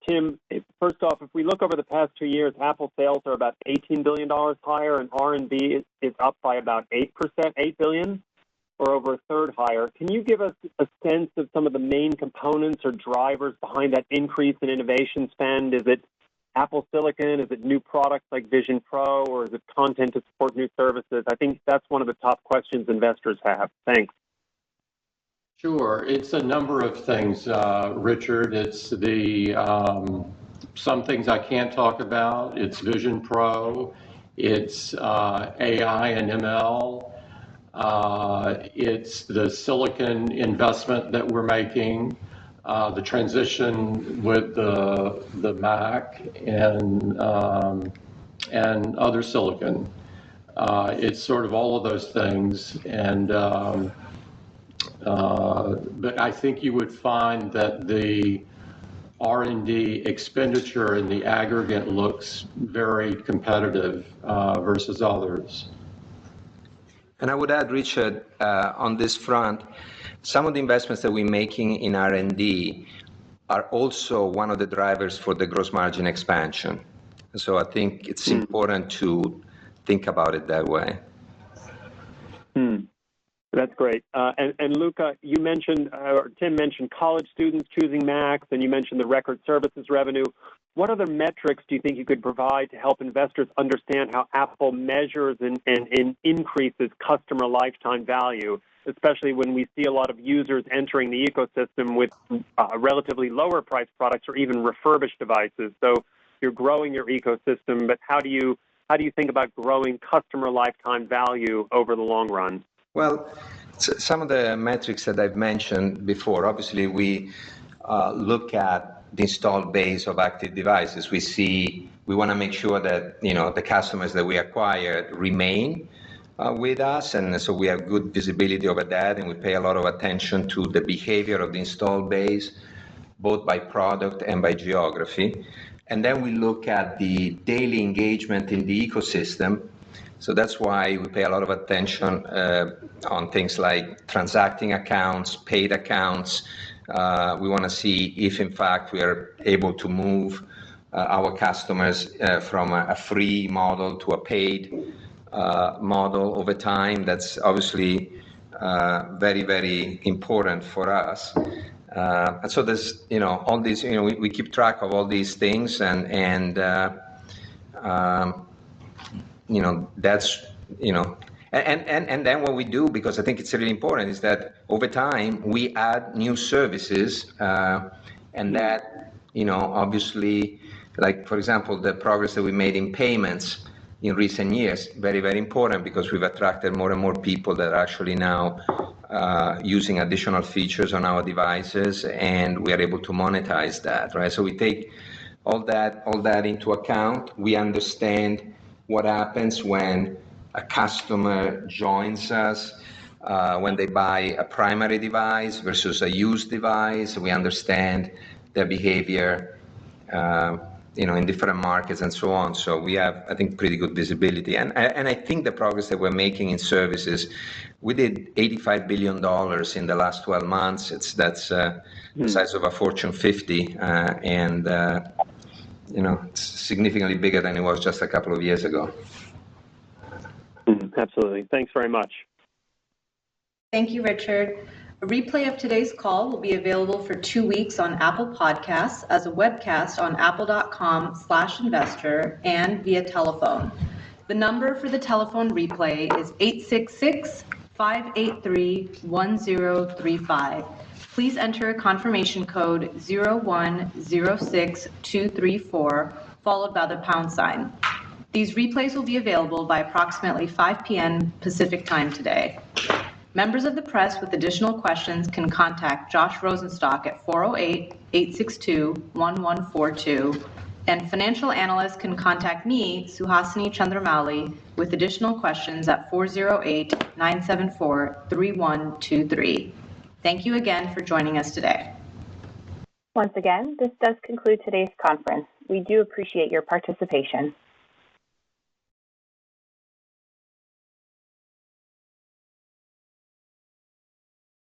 Tim, first off, if we look over the past 2 years, Apple sales are about $18 billion higher, and R&D is up by about 8%, $8 billion, or over a third higher. Can you give us a sense of some of the main components or drivers behind that increase in innovation spend? Is it Apple Silicon? Is it new products like Vision Pro, or is it content to support new services? I think that's one of the top questions investors have. Thanks. Sure. It's a number of things, Richard. It's some things I can't talk about. It's Vision Pro. It's AI and ML. It's the silicon investment that we're making, the transition with the Mac and other silicon. It's sort of all of those things, and but I think you would find that the R&D expenditure in the aggregate looks very competitive versus others. And I would add, Richard, on this front, some of the investments that we're making in R&D are also one of the drivers for the gross margin expansion. So I think it's important to think about it that way. That's great. And Luca, you mentioned, or Tim mentioned college students choosing Macs, and you mentioned the record services revenue. What other metrics do you think you could provide to help investors understand how Apple measures and increases customer lifetime value, especially when we see a lot of users entering the ecosystem with relatively lower priced products or even refurbished devices? So you're growing your ecosystem, but how do you think about growing customer lifetime value over the long run? Well, some of the metrics that I've mentioned before, obviously we look at the installed base of active devices. We want to make sure that the customers that we acquire remain with us, and so we have good visibility over that, and we pay a lot of attention to the behavior of the installed base, both by product and by geography. And then we look at the daily engagement in the ecosystem, So that's why we pay a lot of attention on things like transacting accounts, paid accounts. We want to see if, in fact, we are able to move our customers from a free model to a paid model over time. That's obviously very, very important for us. And so there's, all these, we keep track of all these things, and that's, and then what we do, because I think it's really important, is that over time we add new services, and that, obviously, like, for example, the progress that we made in payments in recent years, very, very important, because we've attracted more and more people that are actually now using additional features on our devices, and we are able to monetize that, right? So we take all that into account. We understand what happens when a customer joins us, when they buy a primary device versus a used device. We understand their behavior, in different markets and so on. So we have, I think, pretty good visibility. And I think the progress that we're making in services, we did $85 billion in the last 12 months. That's the size of a Fortune 50, and it's significantly bigger than it was just a couple of years ago. Absolutely. Thanks very much. Thank you, Richard. A replay of today's call will be available for 2 weeks on Apple Podcasts as a webcast on apple.com/investor and via telephone. The number for the telephone replay is 866-583-1035. Please enter confirmation code 0106234, followed by the pound sign. These replays will be available by approximately 5 p.m. Pacific time today. Members of the press with additional questions can contact Josh Rosenstock at 408-862-1142, and financial analysts can contact me, Suhasini Chandramouli, with additional questions at 408-974-3123. Thank you again for joining us today. Once again, this does conclude today's conference. We do appreciate your participation.